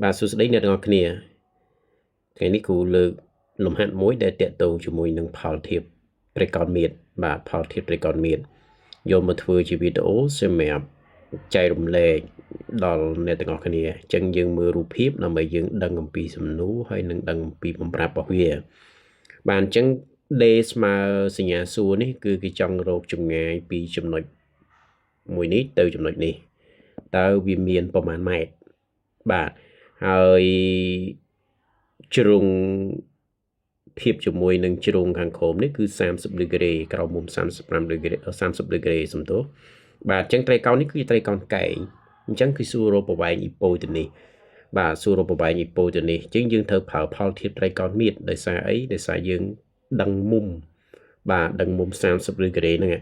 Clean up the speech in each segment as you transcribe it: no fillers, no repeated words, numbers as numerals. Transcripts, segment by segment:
បាទសួស្តីអ្នកទាំងអស់គ្នាថ្ងៃនេះគូលើកលំហាត់មួយដែលតាក់ទងជាមួយនឹងផលធៀបត្រីកោណមៀតបាទផលធៀបត្រីកោណមៀតយកមកធ្វើជាវីដេអូសម្រាប់ចែករំលែកដល់អ្នកទាំងអស់គ្នាអញ្ចឹងយើងមើលរូបភាពដើម្បីយើងដឹងអំពីសំណួរហើយនឹងដឹងអំពីបំប្រាប់របស់វាបាទអញ្ចឹង D ស្មើសញ្ញាសួរនេះគឺគេចង់រកចម្ងាយពីចំណុចមួយនេះទៅចំណុចនេះតើវាមានប្រមាណម៉ែត្របាទហើយជ្រុងភាពជាមួយនឹងជ្រុងខាងក្រោមនេះគឺ30ដឺក្រេក្រោមមុំ35ដឺក្រេ30ដឺក្រេសំទោសបាទអញ្ចឹងត្រីកោណនេះគឺត្រីកោណកែងអញ្ចឹងគឺសួររកប្រវែងអ៊ីប៉ូទៅនេះបាទសួររកប្រវែងអ៊ីប៉ូទៅនេះអញ្ចឹងយើងត្រូវប្រើផលធៀបត្រីកោណមៀតដោយសារអីដោយសារយើងដឹងមុំបាទដឹងមុំ30ដឺក្រេហ្នឹង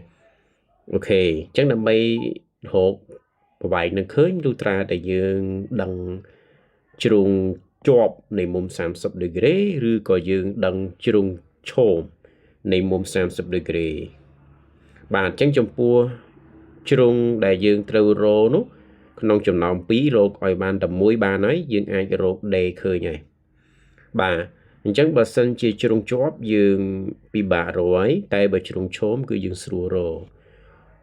អូខេអញ្ចឹងដើម្បីរកប្រវែងនឹងឃើញលុះត្រាតែយើងដឹងជ្រុងជាប់នៃមុំ30ដឺក្រេឬក៏យើងដឹងជ្រុងឈោមនៃមុំ30ដឺក្រេបាទអញ្ចឹងចំពោះជ្រុងដែលយើងត្រូវរកនោះក្នុងចំណោម2រកឲ្យបានតែមួយបានហើយយើងអាចរក D ឃើញហើយបាទអញ្ចឹងបើសិនជាជ្រុងជាប់យើងពិបាករកហើយតែបើជ្រុងឈោមគឺយើងស្រួលរក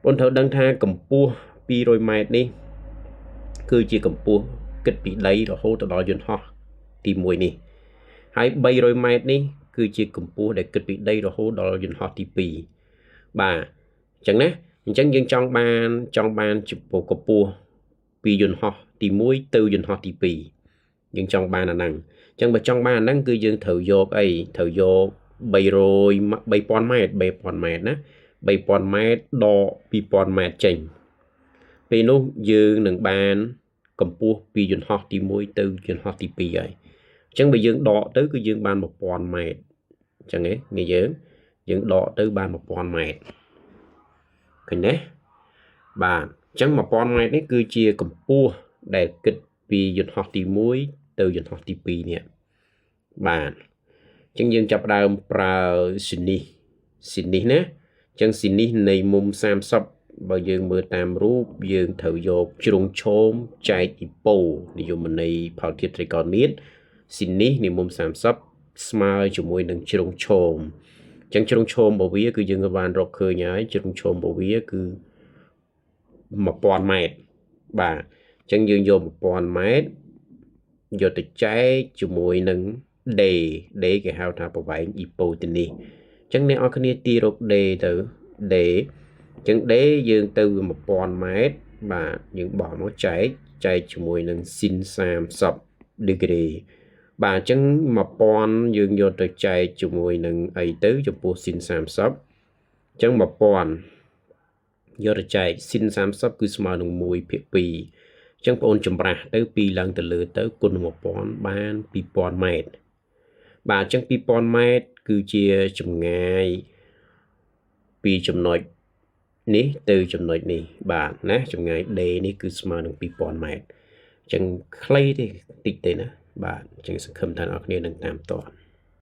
បងត្រូវដឹងថាកម្ពស់200ម៉ែត្រនេះគឺជាកម្ពស់គិតពីដីរហូតដល់យន្តហោះទី1នេះហើយ300ម៉ែត្រនេះគឺជាកម្ពស់ដែលគិតពីដីរហូតដល់យន្តហោះទី2បាទអញ្ចឹងណាអញ្ចឹងយើងចង់បានចំពោះកម្ពស់ពីយន្តហោះទី1ទៅយន្តហោះទី2យើងចង់បានអាហ្នឹងអញ្ចឹងបើចង់បានអាហ្នឹងគឺយើងត្រូវយកអីត្រូវយក3000ម៉ែត្រណា3000ម៉ែត្រដក2000ម៉ែត្រចេញពេលនោះយើងនឹងបានកម្ពស់ពីយន្តហោះទី1ទៅយន្តហោះទី2ហើយអញ្ចឹងបើយើងដកទៅគឺយើងបាន1000ម៉ែត្រអញ្ចឹងឯងយើងដកទៅបាន1000ម៉ែត្រឃើញទេបាទអញ្ចឹង1000ម៉ែត្រនេះគឺជាកម្ពស់ដែលគិតពីយន្តហោះទី1ទៅយន្តហោះទី2នេះបាទអញ្ចឹងយើងចាប់ផ្ដើមប្រើស៊ីនេះណាអញ្ចឹងស៊ីនេះនៃមុំ30បើយើងមើលតាមរូបយើងត្រូវយកជ្រុងឈោមចែកអ៊ីប៉ូនិយមន័យផលធៀបត្រីកោណមៀតស៊ីនេះនៃមុំ30ស្មើជាមួយនឹងជ្រុងឈោមអញ្ចឹងជ្រុងឈោមរបស់វាគឺយើងបានរកឃើញហើយជ្រុងឈោមរបស់វាគឺ1000ម៉ែត្របាទអញ្ចឹងយើងយក1000ម៉ែត្រយកទៅចែកជាមួយនឹង D គេហៅថាប្រវែងអ៊ីប៉ូទីនេះអញ្ចឹងអ្នកនរគ្នាទីរក D ទៅ D អញ្ចឹង D យើងទៅ1000ម៉ែត្របាទយើងបោះមកចែកជាមួយនឹង sin 30ដឺក្រេបាទអញ្ចឹង1000យើងយកទៅចែកជាមួយនឹងអីទៅចំពោះ sin 30អញ្ចឹង1000យកទៅចែក sin 30គឺស្មើនឹង1/2អញ្ចឹងបងប្អូនចម្រាស់ទៅ2ឡើងទៅលើទៅគុណនឹង1000បាន2000ម៉ែត្របាទអញ្ចឹង2000ម៉ែត្រគឺជាចម្ងាយពីចំណុចនេះទៅចំណុចនេះបាទណាចម្ងាយ D នេះគឺស្មើនឹង2000ម៉ែត្រអញ្ចឹងខ្លីទេតិចទេណាបាទអញ្ចឹងសង្ឃឹមថាអ្នកនរគ្នានឹងតាមត